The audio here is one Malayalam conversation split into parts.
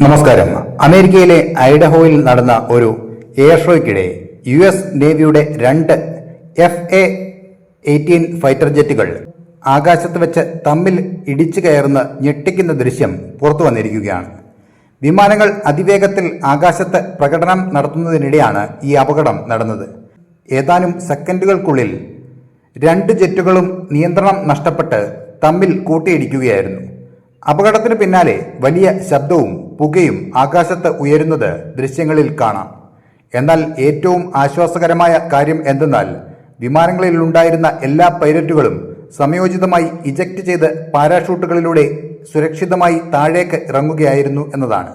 നമസ്കാരം. അമേരിക്കയിലെ ഐഡഹോയിൽ നടന്ന ഒരു എയർ ഷോയ്ക്കിടെ US നേവിയുടെ 2 FA-18 ഫൈറ്റർ ജെറ്റുകൾ ആകാശത്ത് വെച്ച് തമ്മിൽ ഇടിച്ചു കയറുന്ന ഞെട്ടിക്കുന്ന ദൃശ്യം പുറത്തു വന്നിരിക്കുകയാണ്. വിമാനങ്ങൾ അതിവേഗത്തിൽ ആകാശത്ത് പ്രകടനം നടത്തുന്നതിനിടെയാണ് ഈ അപകടം നടന്നത്. ഏതാനും സെക്കൻഡുകൾക്കുള്ളിൽ 2 ജെറ്റുകളും നിയന്ത്രണം നഷ്ടപ്പെട്ട് തമ്മിൽ കൂട്ടിയിടിക്കുകയായിരുന്നു. അപകടത്തിന് പിന്നാലെ വലിയ ശബ്ദവും പുകയും ആകാശത്ത് ഉയരുന്നത് ദൃശ്യങ്ങളിൽ കാണാം. എന്നാൽ ഏറ്റവും ആശ്വാസകരമായ കാര്യം എന്തെന്നാൽ വിമാനങ്ങളിലുണ്ടായിരുന്ന എല്ലാ പൈലറ്റുകളും സമയോചിതമായി ഇജക്ട് ചെയ്ത് പാരാഷൂട്ടുകളിലൂടെ സുരക്ഷിതമായി താഴേക്ക് ഇറങ്ങുകയായിരുന്നു എന്നതാണ്.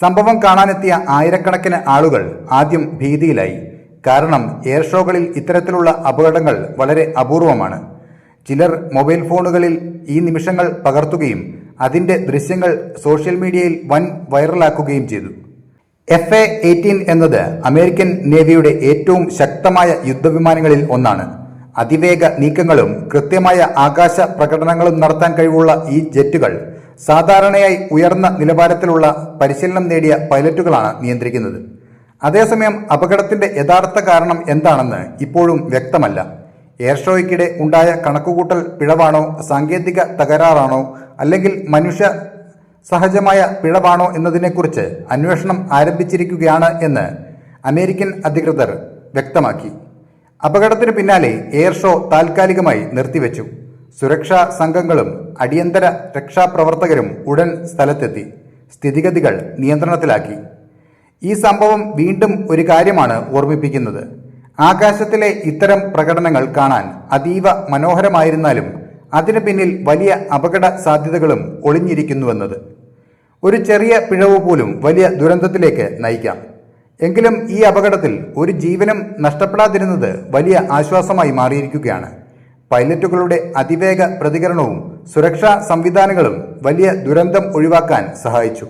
സംഭവം കാണാനെത്തിയ ആയിരക്കണക്കിന് ആളുകൾ ആദ്യം ഭീതിയിലായി. കാരണം എയർ ഷോകളിൽ ഇത്തരത്തിലുള്ള അപകടങ്ങൾ വളരെ അപൂർവമാണ്. ചിലർ മൊബൈൽ ഫോണുകളിൽ ഈ നിമിഷങ്ങൾ പകർത്തുകയും അതിന്റെ ദൃശ്യങ്ങൾ സോഷ്യൽ മീഡിയയിൽ വൻ വൈറലാക്കുകയും ചെയ്തു. FA-18 എന്നത് അമേരിക്കൻ നേവിയുടെ ഏറ്റവും ശക്തമായ യുദ്ധവിമാനങ്ങളിൽ ഒന്നാണ്. അതിവേഗ നീക്കങ്ങളും കൃത്യമായ ആകാശ പ്രകടനങ്ങളും നടത്താൻ കഴിവുള്ള ഈ ജെറ്റുകൾ സാധാരണയായി ഉയർന്ന നിലവാരത്തിലുള്ള പരിശീലനം നേടിയ പൈലറ്റുകളാണ് നിയന്ത്രിക്കുന്നത്. അതേസമയം അപകടത്തിന്റെ യഥാർത്ഥ കാരണം എന്താണെന്ന് ഇപ്പോഴും വ്യക്തമല്ല. എയർ ഷോയ്ക്കിടെ ഉണ്ടായ കണക്കുകൂട്ടൽ പിഴവാണോ, സാങ്കേതിക തകരാറാണോ, അല്ലെങ്കിൽ മനുഷ്യ സഹജമായ പിഴവാണോ എന്നതിനെക്കുറിച്ച് അന്വേഷണം ആരംഭിച്ചിരിക്കുകയാണ് എന്ന് അമേരിക്കൻ അധികൃതർ വ്യക്തമാക്കി. അപകടത്തിന് പിന്നാലെ എയർ ഷോ താൽക്കാലികമായി നിർത്തിവെച്ചു. സുരക്ഷാ സംഘങ്ങളും അടിയന്തര രക്ഷാപ്രവർത്തകരും ഉടൻ സ്ഥലത്തെത്തി സ്ഥിതിഗതികൾ നിയന്ത്രണത്തിലാക്കി. ഈ സംഭവം വീണ്ടും ഒരു കാര്യമാണ് ഓർമ്മിപ്പിക്കുന്നത്. ആകാശത്തിലെ ഇത്തരം പ്രകടനങ്ങൾ കാണാൻ അതീവ മനോഹരമായിരുന്നാലും അതിനു പിന്നിൽ വലിയ അപകട സാധ്യതകളും ഒളിഞ്ഞിരിക്കുന്നുവെന്നത്. ഒരു ചെറിയ പിഴവ് പോലും വലിയ ദുരന്തത്തിലേക്ക് നയിക്കാം. എങ്കിലും ഈ അപകടത്തിൽ ഒരു ജീവനും നഷ്ടപ്പെടാതിരുന്നത് വലിയ ആശ്വാസമായി മാറിയിരിക്കുകയാണ്. പൈലറ്റുകളുടെ അതിവേഗ പ്രതികരണവും സുരക്ഷാ സംവിധാനങ്ങളും വലിയ ദുരന്തം ഒഴിവാക്കാൻ സഹായിച്ചു.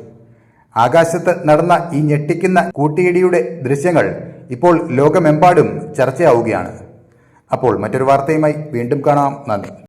ആകാശത്ത് നടന്ന ഈ ഞെട്ടിക്കുന്ന കൂട്ടിയിടിയുടെ ദൃശ്യങ്ങൾ ഇപ്പോൾ ലോകമെമ്പാടും ചർച്ചയാവുകയാണ്. അപ്പോൾ മറ്റൊരു വാർത്തയുമായി വീണ്ടും കാണാം. നന്ദി.